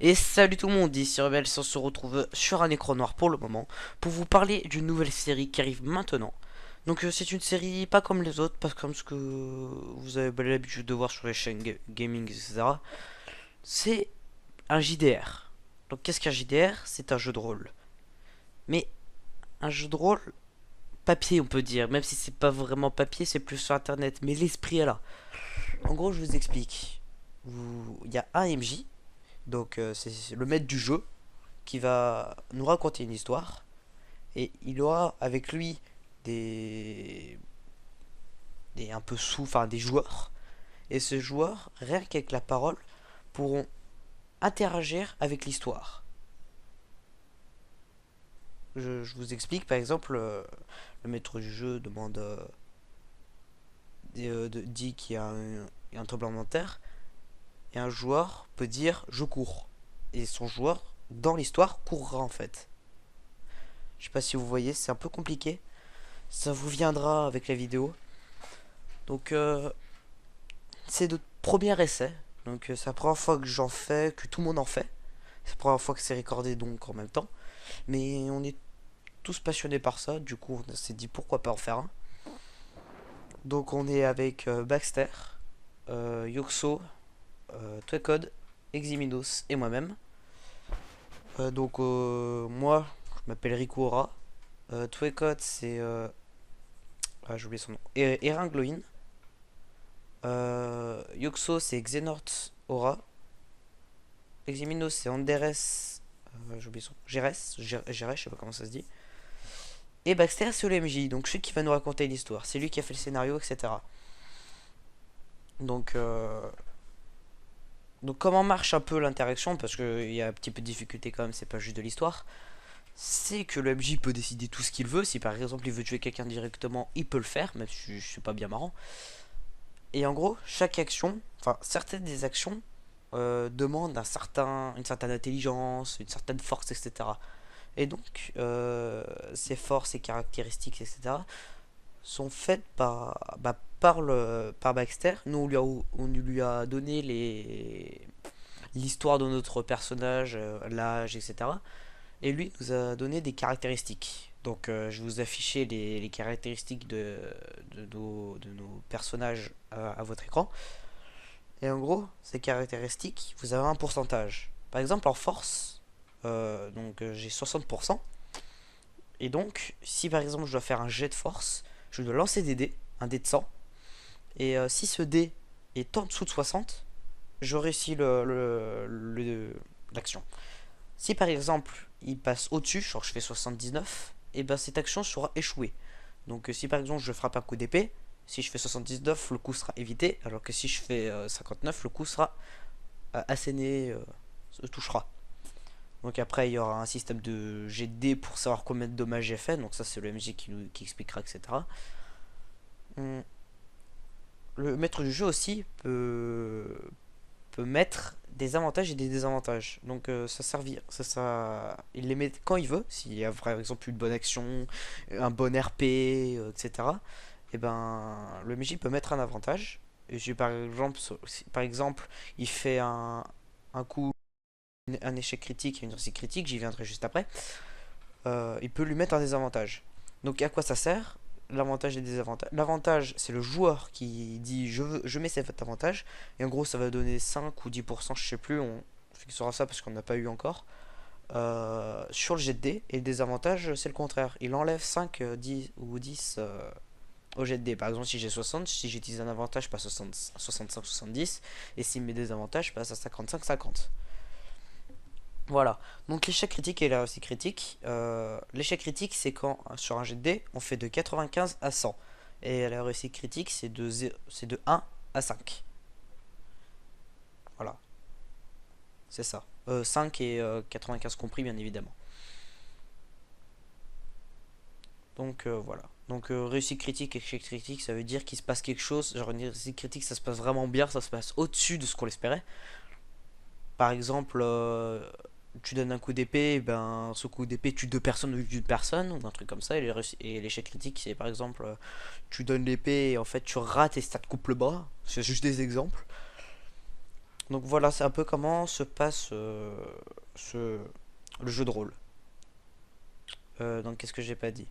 Et salut tout le monde, ici Rebelle, on se retrouve sur un écran noir pour le moment pour vous parler d'une nouvelle série qui arrive maintenant. Donc c'est une série pas comme les autres, pas comme ce que vous avez l'habitude de voir sur les chaînes gaming, etc. C'est un JDR. Donc qu'est-ce qu'un JDR? C'est un jeu de rôle. Mais un jeu de rôle papier on peut dire, même si c'est pas vraiment papier, c'est plus sur internet, mais l'esprit est là. En gros je vous explique. Il y a un MJ, donc c'est le maître du jeu qui va nous raconter une histoire et il aura avec lui des un peu sous, enfin des joueurs, et ces joueurs rien qu'avec la parole pourront interagir avec l'histoire. Je vous explique, par exemple, le maître du jeu demande dit qu'il y a un tremblement de terre et un joueur peut dire je cours, et son joueur dans l'histoire courra en fait. Je sais pas si vous voyez, c'est un peu compliqué. Ça vous viendra avec la vidéo. Donc c'est notre premier essai. Donc c'est la première fois que j'en fais, que tout le monde en fait. C'est la première fois que c'est recordé donc en même temps. Mais on est tous passionnés par ça. Du coup on s'est dit pourquoi pas en faire un. Donc on est avec Baxter, Yoxo, Twecode, Eximinos et moi-même. Moi je m'appelle Rikuora. Twecode c'est... j'ai oublié son nom. Eringloin. Yoxo c'est Xenort Aura. Eximinos c'est Anderes. J'ai oublié son. Geres, je sais pas comment ça se dit. Et Baxter c'est l'MJ, donc celui qui va nous raconter l'histoire. C'est lui qui a fait le scénario, etc. Donc, donc comment marche un peu l'interaction? Parce qu'il y a un petit peu de difficulté quand même, c'est pas juste de l'histoire. C'est que le MJ peut décider tout ce qu'il veut. Si par exemple il veut tuer quelqu'un directement, il peut le faire, même si je suis pas bien marrant. Et en gros, chaque action, enfin certaines des actions demandent une certaine intelligence, une certaine force, etc. Et donc, ces forces et caractéristiques, etc., sont faites par Baxter. Nous, on lui a donné l'histoire de notre personnage, l'âge, etc. Et lui nous a donné des caractéristiques. Donc, je vais vous afficher les caractéristiques de nos personnages à votre écran. Et en gros, ces caractéristiques, vous avez un pourcentage. Par exemple, en force, j'ai 60%. Et donc, si par exemple je dois faire un jet de force, je dois lancer des dés, un dé de 100. Et si ce dé est en dessous de 60, je réussis l'action. Si par exemple il passe au-dessus, genre je fais 79, et ben cette action sera échouée. Donc si par exemple je frappe un coup d'épée, si je fais 79, le coup sera évité, alors que si je fais 59, le coup sera asséné, touchera. Donc après, il y aura un système de jet de dés pour savoir combien de dommages j'ai fait. Donc ça, c'est le MJ qui expliquera, etc. Hum, Le maître du jeu aussi peut mettre des avantages et des désavantages. Donc il les met quand il veut. S'il y a par exemple une bonne action, un bon RP, etc. Et ben le MJ peut mettre un avantage. Et par exemple, il fait un coup, un échec critique et une réussite critique, j'y viendrai juste après. Il peut lui mettre un désavantage. Donc à quoi ça sert? L'avantage et le désavantage. L'avantage, c'est le joueur qui dit je mets cet avantage. Et en gros, ça va donner 5 ou 10%, je sais plus. On fixera ça parce qu'on n'a pas eu encore. Sur le jet de dés. Et le désavantage, c'est le contraire. Il enlève 5, 10 ou 10 au jet de dés. Par exemple, si j'ai 60, si j'utilise un avantage, je passe à 65, 70. Et s'il me met des avantages, je passe à 55, 50. Voilà. Donc l'échec critique et la réussite critique. L'échec critique, c'est quand sur un jet de dés, on fait de 95 à 100. Et la réussite critique, c'est de 1 à 5. Voilà, c'est ça. 5 et 95 compris, bien évidemment. Donc voilà. Donc réussite critique, échec critique, ça veut dire qu'il se passe quelque chose. Genre une réussite critique, ça se passe vraiment bien, ça se passe au-dessus de ce qu'on espérait. Par exemple, tu donnes un coup d'épée, ben ce coup d'épée tue deux personnes au lieu d'une personne, ou un truc comme ça. Et l'échec critique, c'est par exemple, tu donnes l'épée et en fait tu rates et ça te coupe le bras. C'est juste des exemples. Donc voilà, c'est un peu comment se passe ce, le jeu de rôle. Donc qu'est-ce que j'ai pas dit?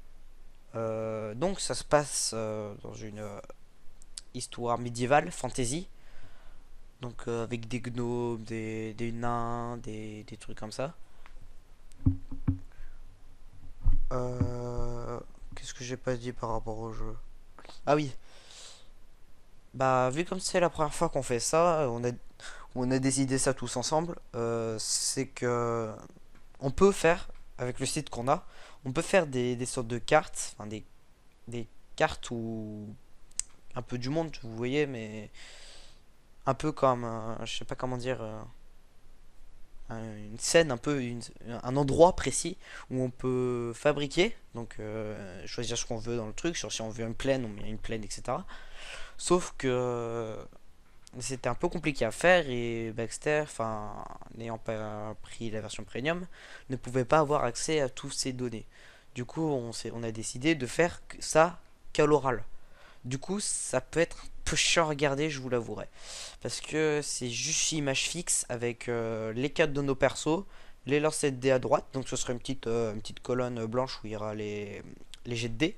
Donc ça se passe dans une histoire médiévale, fantasy. Donc avec des gnomes, des nains, des trucs comme ça. Euh, Qu'est-ce que j'ai pas dit par rapport au jeu? Ah oui, bah vu comme c'est la première fois qu'on fait ça, on a décidé ça tous ensemble. C'est que on peut faire, avec le site qu'on a, on peut faire des sortes de cartes, enfin des cartes ou un peu du monde, vous voyez, mais un peu comme, je sais pas comment dire, une scène, un endroit précis où on peut fabriquer, donc choisir ce qu'on veut dans le truc, sur si on veut une plaine, on met une plaine, etc. Sauf que c'était un peu compliqué à faire et Baxter, enfin, n'ayant pas pris la version premium, ne pouvait pas avoir accès à tous ces données. Du coup, on a décidé de faire ça qu'à l'oral. Du coup, ça peut être un peu chiant à regarder, je vous l'avouerai. Parce que c'est juste une image fixe avec les cartes de nos persos, les lancettes de dés à droite, donc ce serait une petite colonne blanche où il y aura les jets de dés.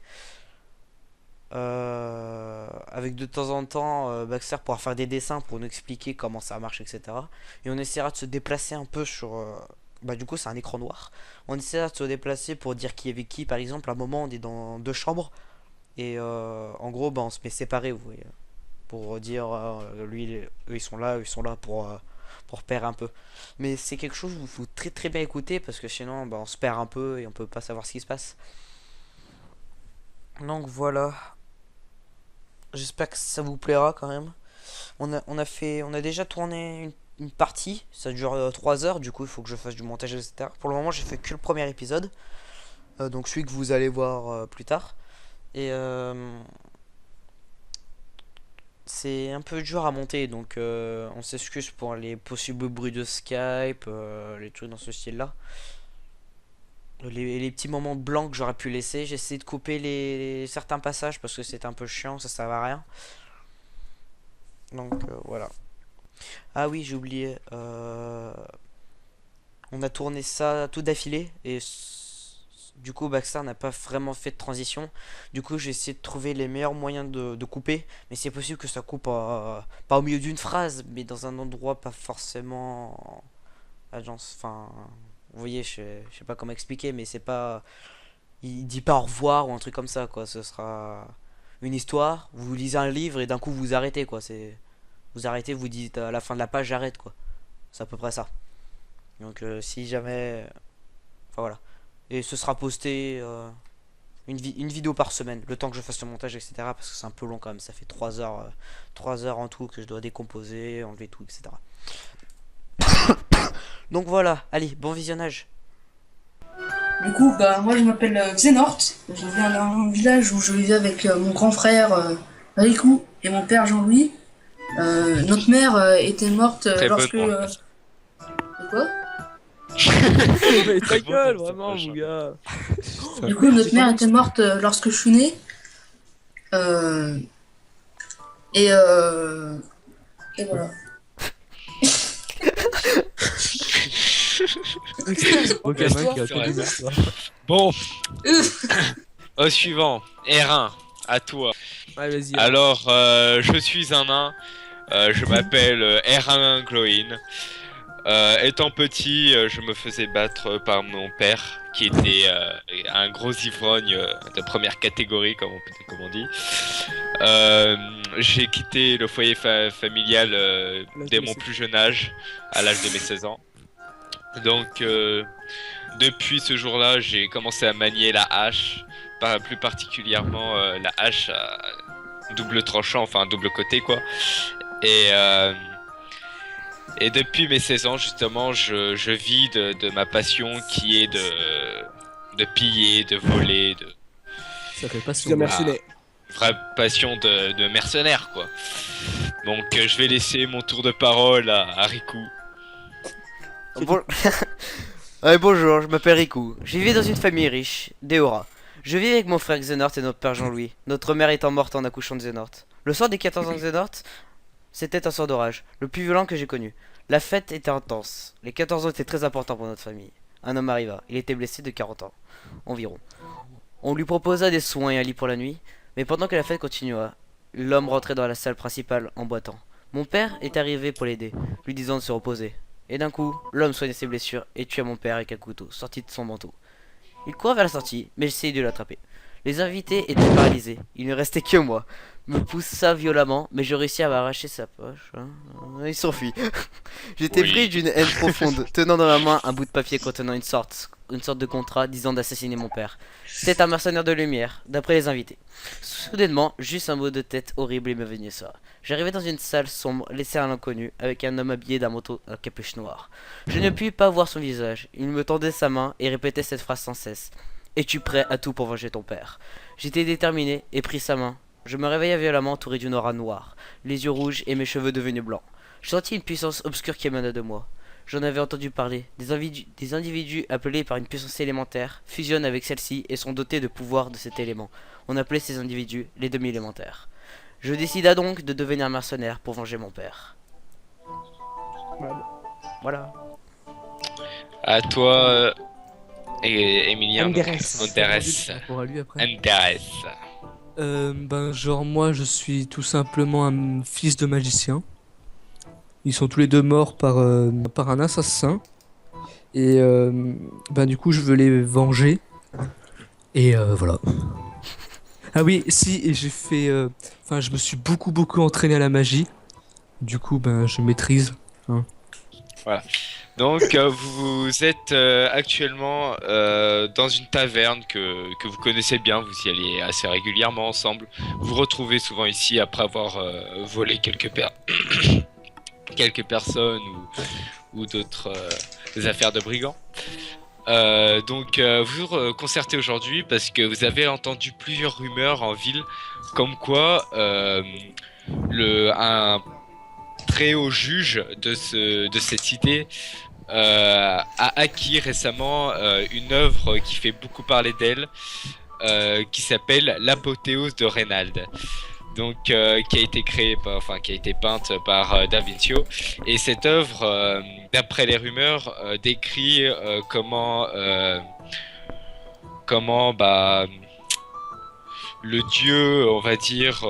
Avec de temps en temps Baxter pourra faire des dessins pour nous expliquer comment ça marche, etc. Et on essaiera de se déplacer un peu sur... bah du coup c'est un écran noir. On essaiera de se déplacer pour dire qui est avec qui. Par exemple, à un moment on est dans deux chambres. Et en gros bah, on se met séparés, vous voyez. Pour dire eux ils sont là pour perdre un peu. Mais c'est quelque chose où il faut très très bien écouter parce que sinon bah, on se perd un peu et on peut pas savoir ce qui se passe. Donc voilà. J'espère que ça vous plaira quand même. On a déjà tourné une partie, ça dure 3 heures, du coup il faut que je fasse du montage, etc. Pour le moment j'ai fait que le premier épisode, donc celui que vous allez voir plus tard. Et c'est un peu dur à monter, donc on s'excuse pour les possibles bruits de Skype, les trucs dans ce style-là. Les petits moments blancs que j'aurais pu laisser, j'ai essayé de couper certains passages parce que c'était un peu chiant, ça servait à rien. Donc voilà. Ah oui, j'ai oublié. On a tourné ça tout d'affilée et du coup Baxter n'a pas vraiment fait de transition. Du coup j'ai essayé de trouver les meilleurs moyens de couper. Mais c'est possible que ça coupe pas au milieu d'une phrase, mais dans un endroit pas forcément agence. Enfin, vous voyez, je sais pas comment expliquer, mais c'est pas... Il dit pas au revoir ou un truc comme ça, quoi. Ce sera une histoire, vous lisez un livre et d'un coup vous arrêtez, quoi. Vous arrêtez, vous dites à la fin de la page j'arrête, quoi. C'est à peu près ça. Donc si jamais... Enfin voilà. Et ce sera posté une vidéo par semaine, le temps que je fasse le montage, etc. Parce que c'est un peu long quand même, ça fait 3 heures en tout que je dois décomposer, enlever tout, etc. Donc voilà, allez, bon visionnage. Du coup, bah, moi je m'appelle Xenort. Je viens d'un village où je vivais avec mon grand frère Riku et mon père Jean-Louis. Notre mère était morte Très bonne lorsque. moi. De quoi? Mais ta Très bon gueule, pour ce vraiment, prochain. mon gars. Putain. Du coup, J'ai notre pas mère envie était morte lorsque je suis né. Euh, et, euh, et voilà. ce beau gamin qui a Purée, entendu merde. ça. Bon, au suivant. R1, à toi. Ouais, vas-y. Alors, je suis un nain. Je m'appelle R1 Glowin. Étant petit, je me faisais battre par mon père, qui était un gros ivrogne de première catégorie, comme on dit. J'ai quitté le foyer familial dès mon plus jeune âge, à l'âge de mes 16 ans. Donc, depuis ce jour-là, j'ai commencé à manier la hache, plus particulièrement la hache à double tranchant, enfin double côté quoi. Et, euh, et depuis mes 16 ans, justement, je vis de ma passion qui est de piller, de voler, Ça fait pas de si mercenaire. vraie passion de mercenaire quoi. Donc, je vais laisser mon tour de parole à Riku. Bon... Ouais, bonjour, je m'appelle Riku. Je vis dans une famille riche, Deora. Je vis avec mon frère Xenort et notre père Jean-Louis. Notre mère étant morte en accouchant de Xenort. Le soir des 14 ans de Xenort, C'était un soir d'orage, le plus violent que j'ai connu. La fête était intense. Les 14 ans étaient très importants pour notre famille. Un homme arriva. Il était blessé de 40 ans environ. On lui proposa des soins et un lit pour la nuit, mais pendant que la fête continua, l'homme rentrait dans la salle principale en boitant. Mon père est arrivé pour l'aider, lui disant de se reposer. Et d'un coup, l'homme soignait ses blessures et tua mon père avec un couteau sorti de son manteau. Il courait vers la sortie, mais j'essayai de l'attraper. Les invités étaient paralysés. Il ne restait que moi. Me poussa violemment, mais je réussis à m'arracher sa poche. Il s'enfuit. J'étais Oui. pris d'une haine profonde, tenant dans ma main un bout de papier contenant une sorte de contrat disant d'assassiner mon père. C'était un mercenaire de lumière, d'après les invités. Soudainement, juste un mot de tête horrible et me venait ça. J'arrivais dans une salle sombre, laissée à l'inconnu, avec un homme habillé d'un manteau à capuche noire. Je ne pus pas voir son visage. Il me tendait sa main et répétait cette phrase sans cesse. Es-tu prêt à tout pour venger ton père? J'étais déterminé et pris sa main. Je me réveilla violemment entouré d'une aura noire, les yeux rouges et mes cheveux devenus blancs. Je sentis une puissance obscure qui émana de moi. J'en avais entendu parler. Des individus appelés par une puissance élémentaire fusionnent avec celle-ci et sont dotés de pouvoirs de cet élément. On appelait ces individus les demi-élémentaires. Je décida donc de devenir mercenaire pour venger mon père. Voilà. À toi, Emilien. Anderes. Anderes. Par rapport à lui après. Anderes. Ben genre moi je suis tout simplement un fils de magicien. Ils sont tous les deux morts par un assassin. Et ben du coup je veux les venger. Et voilà. Ah oui, si, et j'ai fait... Enfin je me suis beaucoup entraîné à la magie. Du coup ben je maîtrise. Donc, vous êtes actuellement dans une taverne que vous connaissez bien, vous y allez assez régulièrement ensemble. Vous vous retrouvez souvent ici après avoir volé quelques personnes ou d'autres affaires de brigands. Donc, vous vous concertez aujourd'hui parce que vous avez entendu plusieurs rumeurs en ville comme quoi un très haut juge de cette cité a acquis récemment une œuvre qui fait beaucoup parler d'elle, qui s'appelle l'apothéose de Reynald. Donc qui a été qui a été peinte par Da Vinci. Et cette œuvre, d'après les rumeurs, décrit comment le dieu, on va dire,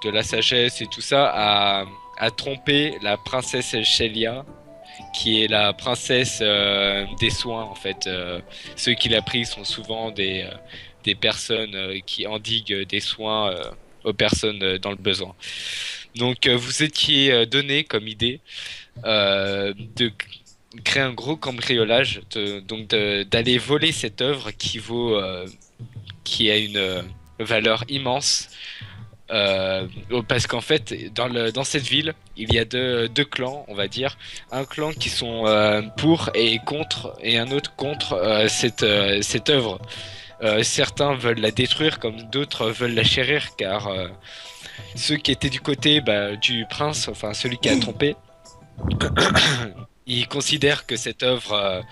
de la sagesse et tout ça a trompé la princesse Shelia, qui est la princesse des soins en fait. Ceux qui l'a pris sont souvent des personnes qui endiguent des soins aux personnes dans le besoin. Donc vous étiez donné comme idée de créer un gros cambriolage, d'aller voler cette œuvre qui a une valeur immense. Parce qu'en fait dans cette ville il y a deux clans, on va dire, un clan qui sont pour et contre, et un autre contre cette œuvre. Certains veulent la détruire comme d'autres veulent la chérir, car ceux qui étaient du côté du prince, enfin celui qui a trompé, ils considèrent que cette œuvre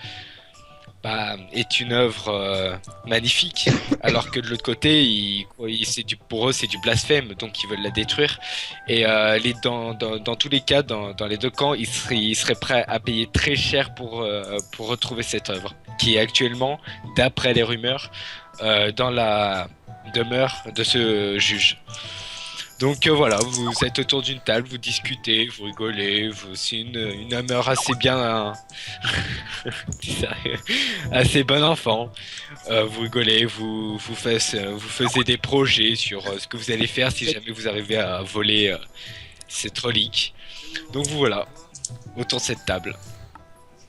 est une œuvre magnifique, alors que de l'autre côté, pour eux c'est du blasphème, donc ils veulent la détruire. Et dans tous les cas, dans les deux camps, ils seraient prêts à payer très cher pour retrouver cette œuvre, qui est actuellement, d'après les rumeurs, dans la demeure de ce juge. Donc voilà, vous êtes autour d'une table, vous discutez, vous rigolez, c'est une humeur assez bien, assez bon enfant. Vous rigolez, vous faisiez des projets sur ce que vous allez faire si jamais vous arrivez à voler cette relique. Donc vous voilà, autour de cette table,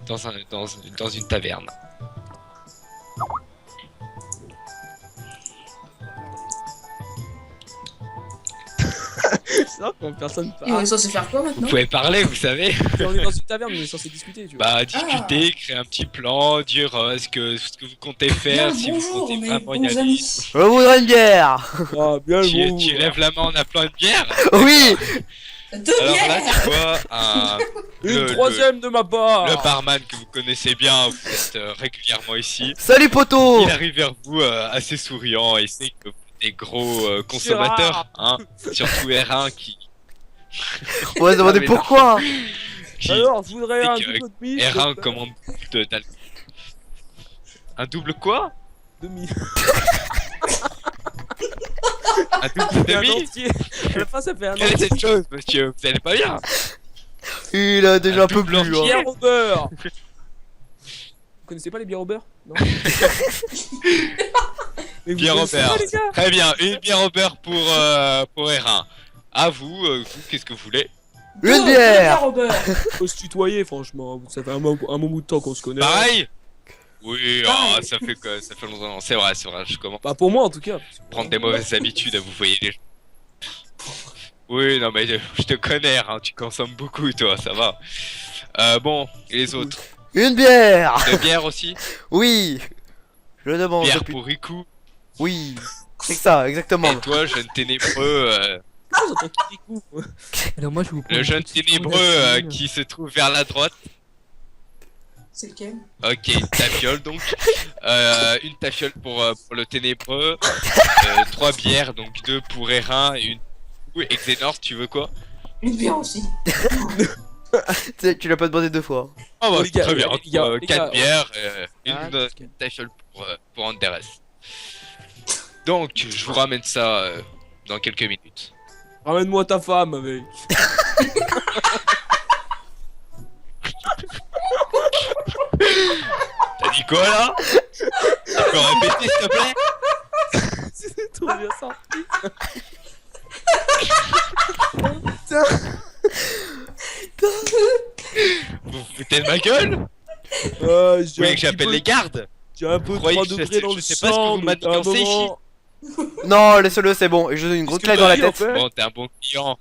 dans une taverne. C'est ça quand personne Et on est censé faire quoi Vous maintenant? pouvez parler, vous savez. On est dans une taverne, on est censé discuter, tu vois. Discuter, créer un petit plan, dire ce que vous comptez faire, Bien, si vous bonjour, comptez on est vraiment y bons aller. amis. Je voudrais une bière. Ah, bien Tu lèves la main en appelant une bière. Oui. Deux Alors là, bières. tu vois Une troisième de ma part. le barman que vous connaissez bien, vous êtes régulièrement ici. Salut poto. Il arrive vers vous assez souriant et sait que vous êtes des gros consommateurs, hein, surtout R1 On va se demander Ah, mais pourquoi. Qui Alors, je voudrais un que, double demi. R1 commande un double quoi? Demi. Un double Un demi? entier. À la fin, ça fait un Quelle est entier. cette chose, monsieur? Vous allez pas bien? Il a déjà un peu double plus. entier. Hein. Bière au beurre. Vous connaissez pas les bières au beurre? Non. Mais vous Bière au connaissez beurre. pas, les gars? Très bien, une bière au beurre pour R1. À vous, qu'est-ce que vous voulez? Une bière. au beurre. Faut se tutoyer, franchement. Ça fait un bon bout de temps qu'on se connaît. Pareil? Oui, ah, ça fait longtemps. C'est vrai, je commence Bah, pour moi, en tout cas. à prendre des mauvaises habitudes à vous voyez les gens. Oui, non mais je te connais, hein, tu consommes beaucoup toi, ça va. Bon, et les autres? Une bière. De bière aussi? Oui. Je demande Bière depuis. pour Riku. Oui. C'est ça, exactement. Et toi, jeune ténébreux, Ah, j'entends tous les coups. Alors moi je vous le jeune ténébreux qui se trouve vers la droite. C'est lequel? Ok, tafiole donc. Une tafiole pour le ténébreux. 3 bières, donc 2 pour R1 et une. Oui, Xenor, tu veux quoi? Une bière aussi. Tu l'as pas demandé 2 fois. Ah bah, Les gars, très bien. les gars, les 4 gars. bières, Ah, une tafiole pour Anderes. Donc, je vous ramène ça dans quelques minutes. Ramène-moi ta femme, mec. T'as dit quoi là? Tu peux répéter s'il te plaît? C'est trop bien sorti. Vous vous foutez de ma gueule? J'ai Vous un voulez que petit j'appelle peu- les gardes? J'ai un peu de Croyez 3 que je degrés sais- dans je le sais pas ce que sang, vous donc à un manigancez moment... Non, laisse-le, c'est bon. Et je donne une grosse Qu'est-ce claque que dans la t'as dit, en tête. fait? Bon, t'es un bon client.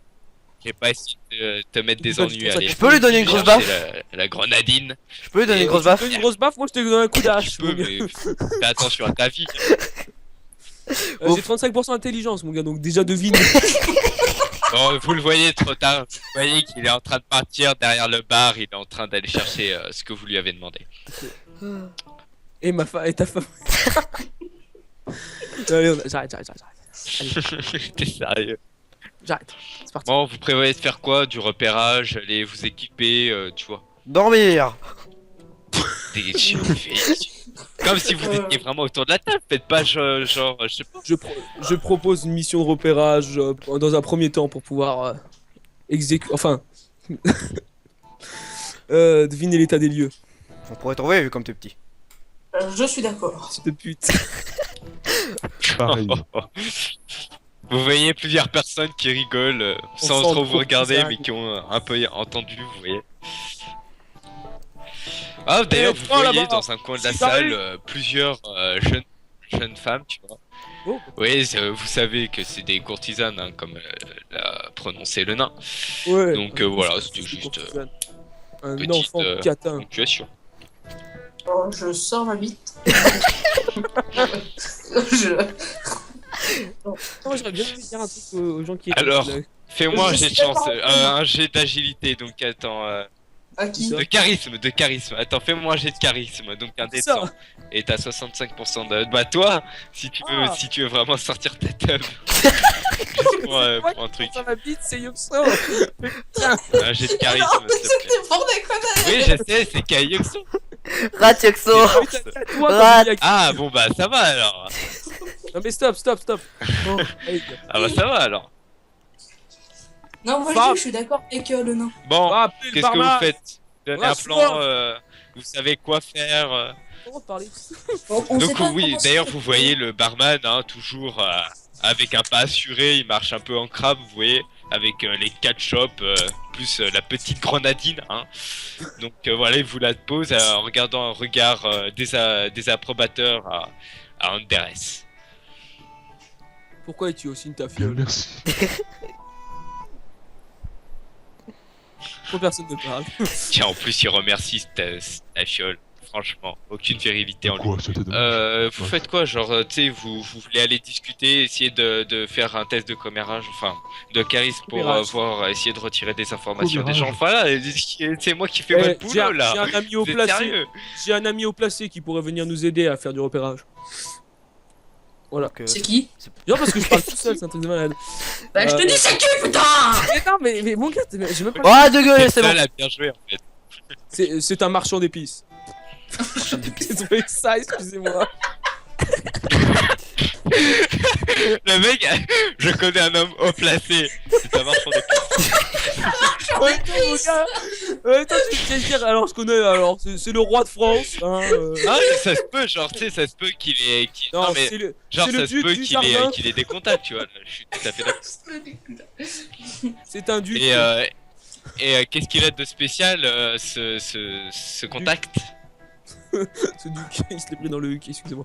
J'ai pas essayé de te mettre des Pourquoi tu ennuis. penses à Allez, Je peux lui donner une grosse baffe. la grenadine. Je peux lui donner une grosse Tu me baffe. donnes une grosse baffe, moi je te donne un coup d'hache. Tu peux, mon gars. mais fais attention à ta vie. J'ai 35% d'intelligence, mon gars, donc déjà devine. Bon, vous le voyez trop tard. Vous voyez qu'il est en train de partir derrière le bar. Il est en train d'aller chercher ce que vous lui avez demandé. Et ma femme, et ta femme. Allez, j'arrête. T'es sérieux? J'arrête. C'est parti. Bon, vous prévoyez de faire quoi? Du repérage, aller vous équiper, tu vois. Dormir. Comme si vous étiez vraiment autour de la table. Faites pas genre, je sais pas. Je propose une mission de repérage dans un premier temps pour pouvoir exécuter. Enfin. Deviner l'état des lieux. On pourrait trouver vu comme t'es petit. Je suis d'accord. Fils de pute. Pareil. Vous voyez plusieurs personnes qui rigolent sans sent trop trop vous regarder, bizarre. mais qui ont un peu entendu, vous voyez. Ah, d'ailleurs, vous oh, voyez là-bas. dans un coin de la C'est salle pareil. plusieurs jeunes femmes, tu vois. Oh. Oui, vous savez que c'est des courtisanes, hein, comme l'a prononcé le nain. Ouais. Donc, voilà, c'était juste un petite, enfant catin. ponctuation. Oh, je sors ma bite. je... Non, j'aurais bien voulu dire un truc aux gens qui Alors. là. Fais-moi un Je jet de suis chance, d'accord. un jet d'agilité, donc attends. À qui? Ça. De charisme. Attends, fais-moi un jet de charisme, donc un dé de Ça. 100. Et t'as 65% de. Bah, toi, si tu veux, Ah. si tu veux vraiment sortir ta table. Juste pour un truc. Ça va vite, c'est Yoxo. Un jet de charisme, Non, mais s'il te c'est plaît. que t'es pour déconner. Oui, je sais, c'est Kaioxo. Ratioxo. Toi, Ah, bon, bah, ça va alors. Non mais stop. Bon, allez, Ah, bah, ça va alors. Non, moi je Femme. dis que je suis d'accord avec le nain. Bon, va appeler le qu'est-ce que barman. vous faites? Donnez Ouais, un c'est plan, moi. vous savez quoi faire. Comment parler On sait Donc pas oui, comment d'ailleurs c'est. vous voyez le barman, hein, toujours avec un pas assuré, il marche un peu en crabe, vous voyez, avec les 4 shops, plus la petite grenadine, hein. Donc voilà, il vous la pose en regardant un regard désapprobateur à Anderes. Pourquoi es-tu aussi une ta Bien, fiole? merci. Pourquoi personne ne parle? Tiens, en plus il remercie ta fiole, franchement, aucune virilité en lui. Quoi, c'était dommage. Vous Ouais. faites quoi? Genre, tu sais, vous voulez aller discuter, essayer de faire un test de commérage, enfin, de charisme pour Commérage. voir, essayer de retirer des informations des Commérage. gens. Voilà, c'est moi qui fais Eh, votre j'ai boulot là. un ami au Vous êtes placé. sérieux? J'ai un ami au placé qui pourrait venir nous aider à faire du repérage. Voilà. Donc, C'est qui? Genre parce que je parle tout seul, c'est un truc de malade. Bah, je te dis c'est qui, putain! Mais mon gars, j'ai même pas. Oh, de gueule, c'est ça, bon. elle a bien joué en fait. C'est un marchand d'épices. Désolé, ça, excusez-moi. Le mec, je connais un homme haut placé. C'est un marchand d'épices. Ouais, mon gars. Toi, tu viens de dire, alors je connais, alors c'est le roi de France. Hein, Ah, mais ça se peut, genre, tu sais, ça se peut qu'il ait. Non, mais c'est le, genre, c'est le ça se duc peut du qu'il ait, jardin. qu'il ait des contacts, tu vois. Je suis tout à fait d'accord. C'est un duc. Et qu'est-ce qu'il a de spécial, ce contact? Ce duc, il se l'est pris dans le huc, excusez-moi.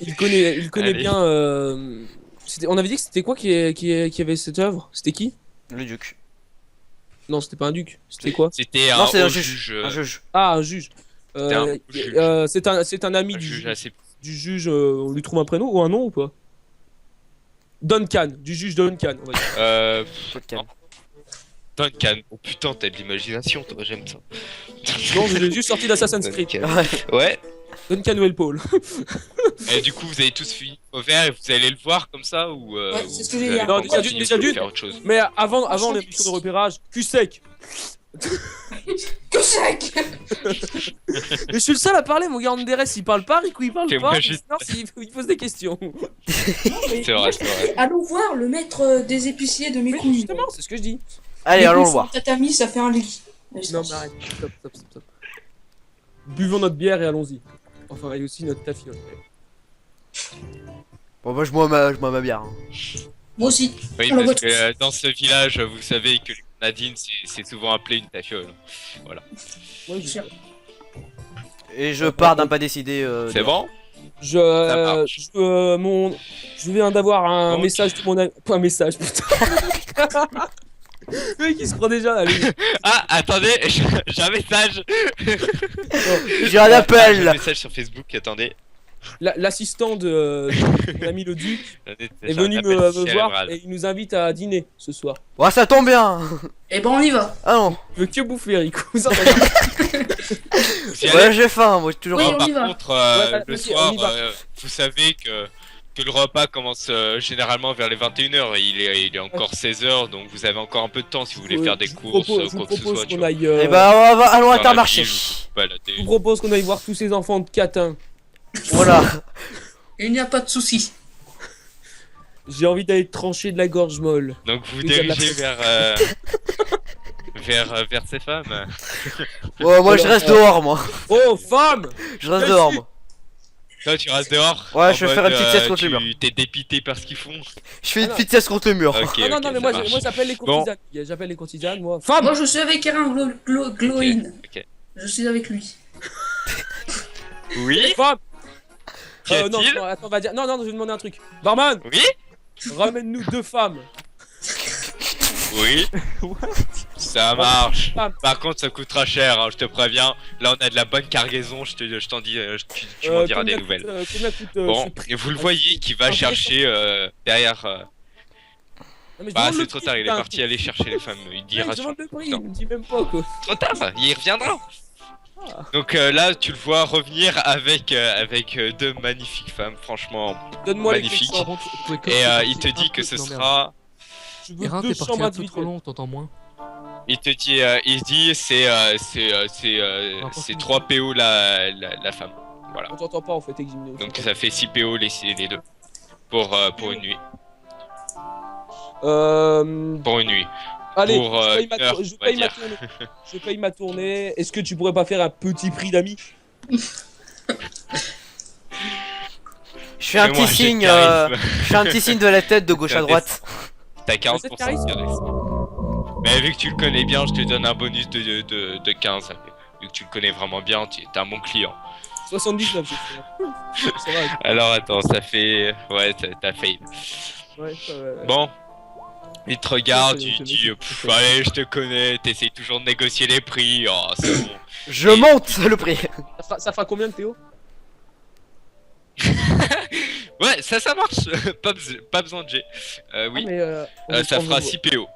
Il connaît Allez. bien. On avait dit que c'était quoi qui avait cette œuvre? C'était qui? Le duc. Non, c'était pas un duc. C'était quoi? C'était un Non, c'est un haut juge. juge. Un juge. Ah, un juge. C'était un juge. C'est un ami Un du juge juge. assez. Du juge. On lui trouve un prénom ou un nom ou pas? Duncan, du juge Duncan. On va dire. Faut te calmer. Duncan. Oh putain, t'as de l'imagination, toi, j'aime ça. Non, j'ai juste sorti d'Assassin's Creed. Duncan. Ouais. Ouais. Duncan Wellpole. Et du coup, vous avez tous fini au vert et vous allez le voir comme ça ou Ouais, c'est ce que j'ai vous dit. allez Non, encore déjà continuer d'une- de faire autre chose. Mais avant l'émission de repérage, cul sec. Que sec! Mais je suis le seul à parler, mon gars Anderes il parle pas, Rico il parle Fais-moi pas. juste- Sinon, il pose des questions. C'est vrai, c'est vrai. Allons voir le maître des épiciers de mes Mais couilles. justement, c'est ce que je dis. Allez, Les allons couilles le sur voir. le tatami, ça fait un lit. Non, mais arrête. Stop. Buvons notre bière et allons-y. Enfin, et aussi notre tafiole. Bon, moi, je bois ma bière. Hein. Moi aussi. Oui, On la parce voit que dans ce village, vous savez que les Nadine, c'est souvent appelé une tafiole. Moi, je Cher. Et je pars d'un pas décidé. C'est bon? Je, Ça marche. je viens d'avoir un Donc. message de mon ami. Pas un message, putain. Le mec, il se prend déjà, allez. Ah, attendez, j'ai un message. J'ai un J'ai un appel. message sur Facebook, attendez. L'assistant de mon ami le duc Attendez, est j'ai un venu appel me voir cérébral. et il nous invite à dîner ce soir. Ouais, ça tombe bien. Et ben on y va. Ah non. Je veux que bouffer, Rico. Ça, Vous y allez? Ouais, j'ai faim. Moi, j'ai toujours Oui, faim. on y Par va. contre, Ouais, le vas-y, soir, on y va. vous savez que le repas commence généralement vers les 21h. Il est encore 16h, donc vous avez encore un peu de temps si vous voulez faire des courses, je vous quoi que ce propose soit. tu qu'on vois. aille. Eh ben, allons à Dans la Intermarché. ville, vous baladez. Je vous propose qu'on aille voir tous ces enfants de catin. Voilà. Il n'y a pas de souci. J'ai envie d'aller trancher de la gorge molle. Donc vous Oui, il y a de la dirigez place. vers ces femmes. Ouais, moi, je reste dehors, moi. Oh, femme! Je reste dehors, moi. Toi, tu restes dehors. Ouais, en je vais mode, faire une petite sieste contre le mur. T'es dépité par ce qu'ils font. Je fais une Ah non. petite sieste contre le mur. Ok, Ah non, ok, non, mais ça moi, marche. moi j'appelle les Bon. courtisanes. J'appelle les courtisanes, moi. Femme! Moi je suis avec Erin Glowin. Ok. Je suis avec lui. Oui. Femme! Qu'y a-t-il Non, attends, on va dire. Non, je vais demander un truc. Barman! Oui. Ramène-nous 2 femmes. Oui. Ça marche. Femme. Par contre, ça coûtera cher, hein, je te préviens. Là, on a de la bonne cargaison. Je t'en dis, tu m'en diras des nouvelles. Combien coûte Bon, et vous le voyez qui va chercher derrière. Bah, c'est trop tard, il est parti aller chercher les femmes. Il dira Je sur. demande le prix, Non. il me dit même pas quoi. Trop tard, il reviendra. Ah. Donc là, tu le vois revenir avec 2 magnifiques femmes, franchement. Donne-moi les Magnifique. clés de chambre. Et il te dit que ce sera. Je veux Erin, 2 t'es parti chambres un peu trop individuelles. long, t'entends moins. Il te dit, c'est 3 PO la femme. Voilà. On t'entend pas en fait, Eximino. Donc ça fait 6 PO les deux. Pour une nuit. Pour une nuit. Allez, pour, je paye ma heure, je on va paye ma dire. tournée. Je paye ma tournée. Est-ce que tu pourrais pas faire un petit prix d'amis? Je fais un Fais-moi petit jet de signe. charisme. Je fais un petit signe de la tête de gauche à droite. T'as 40% de charisme. Mais vu que tu le connais bien, je te donne un bonus de 15. Vu que tu le connais vraiment bien, t'es un bon client. 79, j'ai fait. Ça va. Alors attends, ça fait... Ouais, t'as fail. Ouais, Bon. Il te regarde, Ouais, il je dit vais- Pff, allez, je te connais, t'essayes toujours de négocier les prix. Oh, c'est bon. Je monte le prix. Ça fera combien de Théo? Ouais, ça marche. Pas besoin de G. Oui, Ah, mais, on ça va fera prendre- 6 PO.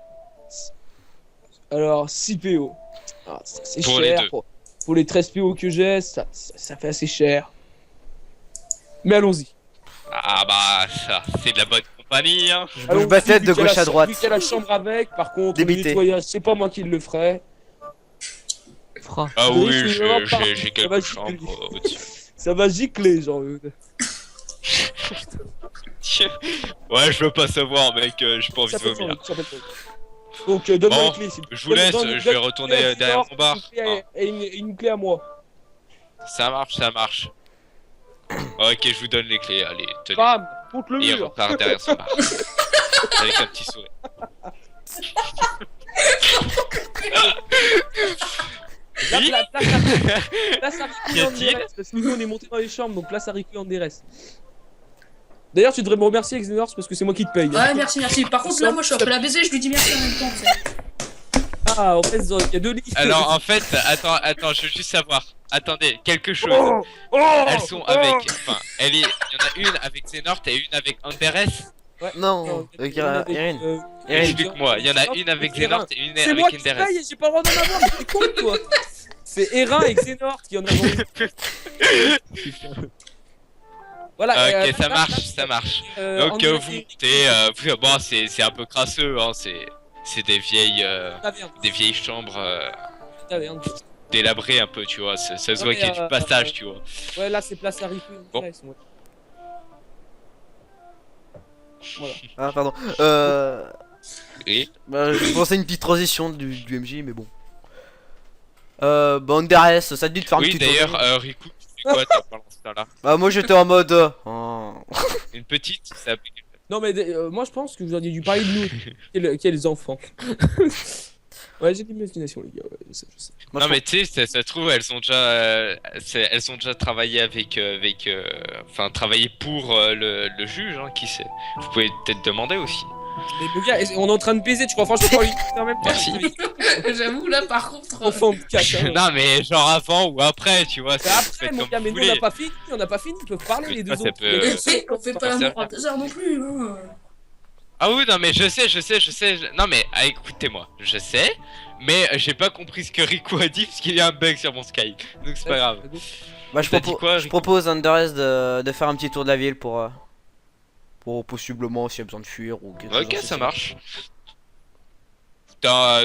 Alors, 6 PO. Ah, c'est Pour les cher. deux. Pour les 13 PO que j'ai, ça fait assez cher. Mais allons-y. Ah bah ça, c'est de la bonne compagnie hein. Je bouge ma tête de gauche à droite. Vu qu'il y a la chambre avec, par contre, le Débité. nettoyage, c'est pas moi qui le ferai. Fra. Ah Oui, oui, je suis j'ai vraiment pas- j'ai ça va quelques gicler. chambres au-dessus. Ça va gicler, genre. Ouais, je veux pas savoir mec, j'ai pas envie de Ça peut vomir. changer, ça peut changer. Donc, donne-moi Bon, les clés. s'il te plaît. je vous laisse, Donne- je vais donne- retourner donne- derrière donne- mon bar. une clé Et une clé à moi. Ça marche, ça marche. Ok, je vous donne les clés, allez, tenez. Bam, contre le Et il mur. repart derrière son bar. Avec un petit sourire. Là, Oui. là, ça Qu'y recule en a-t-il DRS, parce que nous on est monté dans les chambres, donc là ça recule en DRS. D'ailleurs, tu devrais me remercier, Xenorx, parce que c'est moi qui te paye. Ouais, merci, merci. Par contre, là, moi, je suis après la baiser, je lui dis merci en même temps. Tu sais. Ah, en fait, il y a deux lits. Alors en fait, attends, je veux juste savoir. Attendez, quelque chose. Elles sont avec, enfin, il y en a une avec Xenort et une avec Anderes. Non, avec Erin. Erin. Explique-moi, il y en a une avec Xenort et une C'est moi avec qui te Anderes. paye et j'ai pas le droit d'en avoir, mais t'es con, toi. C'est Erin et Xenort qui en ont eu. Voilà. Ok, ça marche, ça marche. Donc vous montez, bon c'est un peu crasseux, hein, c'est des vieilles chambres délabrées un peu, tu vois. Ça se voit qu'il y a du passage, tu vois. Ouais, là c'est place à Rico. Bon. Ouais. Voilà. Ah, pardon. Et Bah, je pensais à une petite transition du MJ, mais bon. Bah, Anderes, ça te dit de faire un oui, petit tour. d'ailleurs, Riku, tu fais quoi toi pendant ce temps-là? Bah, moi j'étais en mode. Oh. Une petite, ça Non mais moi je pense que vous auriez dû parler de nous, quels enfants. Ouais, j'ai de l'imagination les gars, ouais, je sais. Moi, non je mais tu sais, ça se trouve elles ont déjà travaillé enfin travaillé pour le juge, hein, qui sait. Vous pouvez peut-être demander aussi. Mais mon gars, on est en train de baiser, tu crois franchement pas lui en même temps? Merci. J'avoue, là, par contre. Enfant de caca. Hein. Non mais genre avant ou après, tu vois. Mais Ça, vous après faites mon comme gars, mais vous nous on voulez. n'a pas fini, ils peuvent parler Mais les ça, deux ça autres. peut- Les deux- On fait pas l'amour à 2 heures non plus. Hein. Ah oui, non mais je sais. Non mais écoutez-moi, je sais, mais j'ai pas compris ce que Riku a dit parce qu'il y a un bug sur mon Skype. Donc c'est pas grave. Bah, T'as dit quoi, je Rico propose à Anderes de faire un petit tour de la ville pour possiblement s'il y a besoin de fuir ou quelque chose. Ok, dans ce ça style. marche. T'as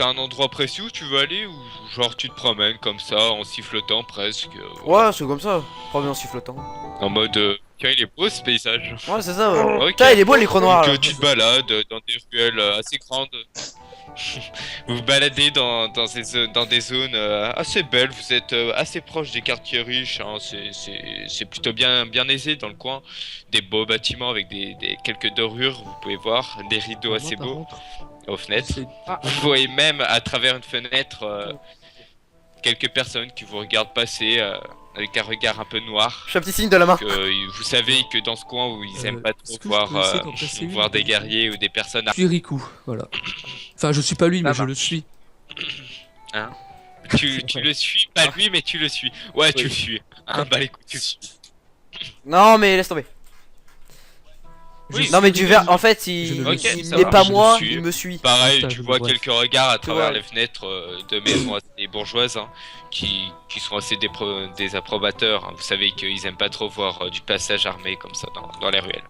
un endroit précis où tu veux aller ou genre tu te promènes comme ça en sifflotant presque Ouais, c'est comme ça. Prends en sifflotant. en mode tiens il est beau ce paysage. Ouais, c'est ça. Ouais. Ok. Putain, il est beau l'écran noir Donc, là. tu te balades dans des ruelles assez grandes. Vous vous baladez dans des zones assez belles. Vous êtes assez proche des quartiers riches. Hein. C'est plutôt bien aisé dans le coin. Des beaux bâtiments avec quelques dorures. Vous pouvez voir des rideaux assez beaux aux fenêtres. Ah, Vous voyez même à travers une fenêtre quelques personnes qui vous regardent passer avec un regard un peu noir. Je fais un petit signe de la main. Que, vous savez que dans ce coin où ils aiment pas est-ce trop que je peux essayer d'en passer une voir des guerriers ou des personnes. Je suis Riku, voilà. Enfin, je suis pas lui, mais Ça je le suis. Tu le suis, pas lui, mais tu le suis. Ouais, tu le suis. Ah bah écoute, tu le suis. Non, mais laisse tomber. Oui. Non, mais du verre, en fait, Je il ne le Ok, suis ça n'est marche, pas je le moi, suis. il me suit. Pareil, Putain, tu je vois bref. quelques regards à travers Ouais. les fenêtres de maisons assez bourgeoises hein, qui sont assez désapprobateurs. Hein. Vous savez qu'ils aiment pas trop voir du passage armé comme ça dans les ruelles.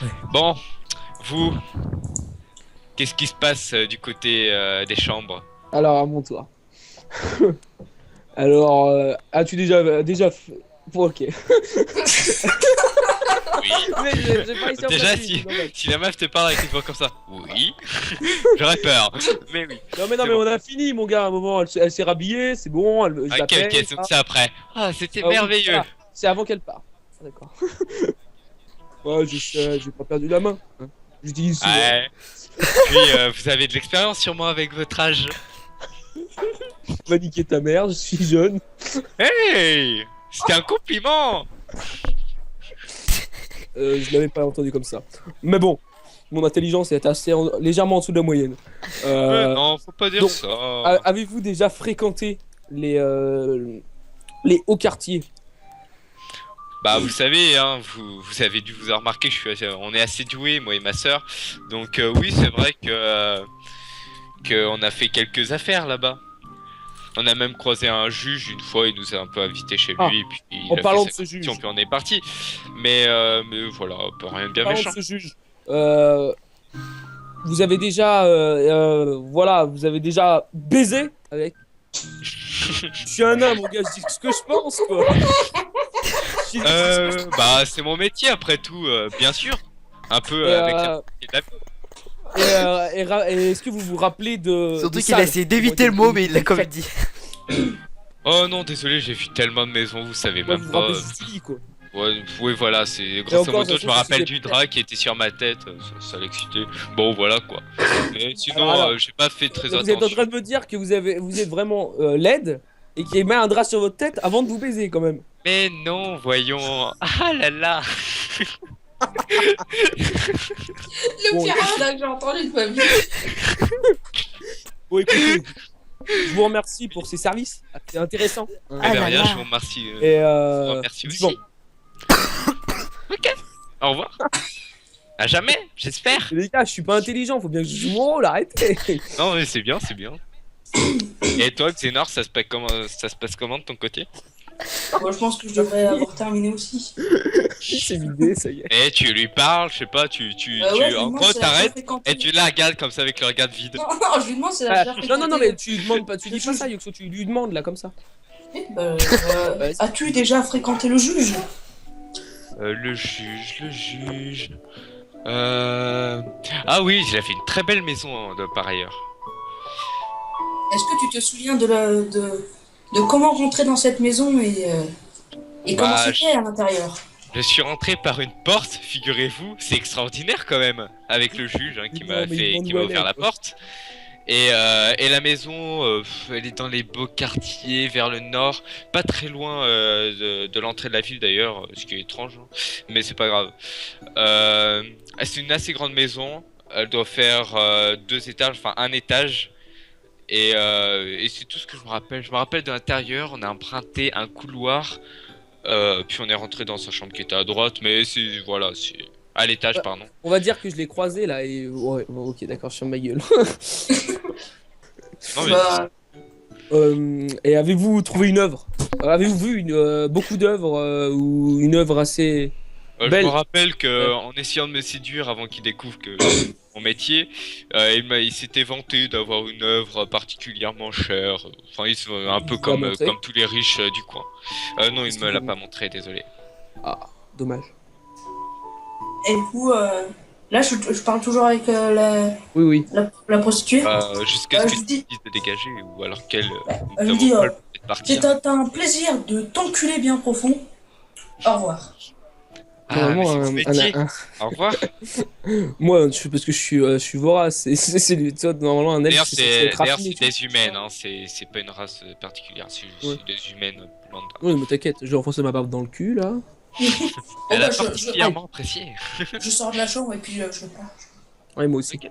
Ouais. Bon, vous, qu'est-ce qui se passe du côté des chambres? alors à mon tour. Alors, as-tu déjà Bon, ok. Oui. Mais j'ai pas réussi à Déjà, passer, si, c'est normal. si la meuf te parle avec une voix comme ça, oui, j'aurais peur. Mais oui. Non mais C'est mais bon. on a fini mon gars, à un moment elle s'est rhabillée, c'est bon, je Ok, l'appelle, ok, donc c'est après. Ah, c'était Ah oui, merveilleux. voilà. C'est avant qu'elle parte. Ah, d'accord. Ouais, je sais, j'ai pas perdu la main. Hein. J'utilise souvent. Ouais. Puis vous avez de l'expérience sûrement avec votre âge. Va niquer ta mère, je suis jeune. Hey, c'était un compliment. Je l'avais pas entendu comme ça. Mais bon, mon intelligence est assez légèrement en dessous de la moyenne. Non, faut pas dire donc, ça. Avez-vous déjà fréquenté les hauts quartiers? Bah vous savez, hein, vous avez dû vous en remarquer, on est assez doués, moi et ma sœur. Donc oui, c'est vrai que on a fait quelques affaires là-bas. On a même croisé un juge une fois, il nous a un peu invités chez lui, Ah, et puis il en a parlant fait de sa ce juge. question, puis on est parti. Mais voilà, pas rien de bien Parlons méchant. de ce juge. Vous avez déjà, voilà, vous avez déjà baisé avec. Je suis un homme, mon gars, je dis ce que je pense, quoi. Bah c'est mon métier après tout, bien sûr. Un peu Et, avec euh, la... et est-ce que vous vous rappelez de. Surtout des qu'il a salles essayé d'éviter le mot, mais il l'a quand même dit. Oh non, désolé, j'ai vu tellement de maisons, vous savez Ouais, même vous vous pas. rappelez juste Julie, quoi. Ouais, oui, voilà, c'est grosso encore, modo, ça, je me c'est rappelle des- du drap qui était sur ma tête, ça l'excitait. Bon, voilà quoi. Mais sinon, Alors, j'ai pas fait très Vous êtes en attention. train de me dire que vous êtes vraiment laide et qu'il met un drap sur votre tête avant de vous baiser, quand même. Mais non, voyons. Ah là là. Le Bon, pire arnaque que j'ai entendu de ma vie. Bon, écoutez, je vous remercie pour ces services. C'est intéressant. Eh Ah ben, là rien, là. je vous remercie. Et Je vous remercie vivant. aussi. Au revoir. À jamais, j'espère. Les gars, je suis pas intelligent, faut bien que je joue mon rôle, arrêtez. Non, mais c'est bien, c'est bien. Et toi, Xénor, ça se passe comment de ton côté? Moi, je pense que je devrais avoir terminé aussi. C'est vidé, ça y est. Eh, tu lui parles, je sais pas, Ouais, je lui en demande gros, si elle a déjà t'arrêtes fréquenté- et tu la regardes comme ça avec le regard vide. Non, non, je lui demande si elle a déjà fréquenté. Non, mais tu demandes pas, tu dis pas ça, Yuxo, tu lui demandes là, comme ça. As-tu déjà fréquenté le juge? Le juge. Ah oui, il a fait une très belle maison par ailleurs. Est-ce que tu te souviens de comment rentrer dans cette maison et comment Bah, c'était à l'intérieur? Je suis rentré par une porte, figurez-vous, c'est extraordinaire quand même, avec le juge qui Non, m'a mais fait, ils qui vont m'a nous ouvert la aller, quoi. porte. Et la maison, elle est dans les beaux quartiers, vers le nord, pas très loin de l'entrée de la ville d'ailleurs, ce qui est étrange, hein, mais c'est pas grave. C'est une assez grande maison, elle doit faire 2 étages, enfin 1 étage. Et c'est tout ce que je me rappelle. Je me rappelle de l'intérieur, on a emprunté un couloir, puis on est rentré dans sa chambre qui était à droite, mais c'est voilà, c'est à l'étage, pardon. On va dire que je l'ai croisé là et. Ouais, bon, ok, d'accord, je ferme ma gueule. Non, mais Bah, Et avez-vous trouvé une œuvre? Avez-vous vu beaucoup d'œuvres ou une œuvre assez. je belle. me rappelle que en essayant de me séduire avant qu'il découvre que mon métier, il s'était vanté d'avoir une œuvre particulièrement chère. Enfin, un peu Il vous l'a montré comme tous les riches du coin. Non, il Est-ce ne me qu'il l'a vous- pas montré, désolé. Ah, dommage. et vous, là, je parle toujours avec Oui, oui. la prostituée. Jusqu'à ce je que vous tu dis- dises de dégager, ou alors qu'elle je nous vous dis, demande de partir. t'as un plaisir de t'enculer bien profond. Au revoir. Ah, mais c'est Normalement, mon métier. Au revoir. moi, parce que je suis vorace. C'est toi, normalement, un elfe, D'ailleurs, c'est censé être c'est raffiné, tu vois. des humaines, hein. C'est pas une race particulière, c'est Ouais. des humaines lambda. Oui, mais t'inquiète, je vais enfoncer ma barbe dans le cul là. Elle bah, a particulièrement apprécié. je sors de la chambre et puis je pars. Ouais, moi aussi.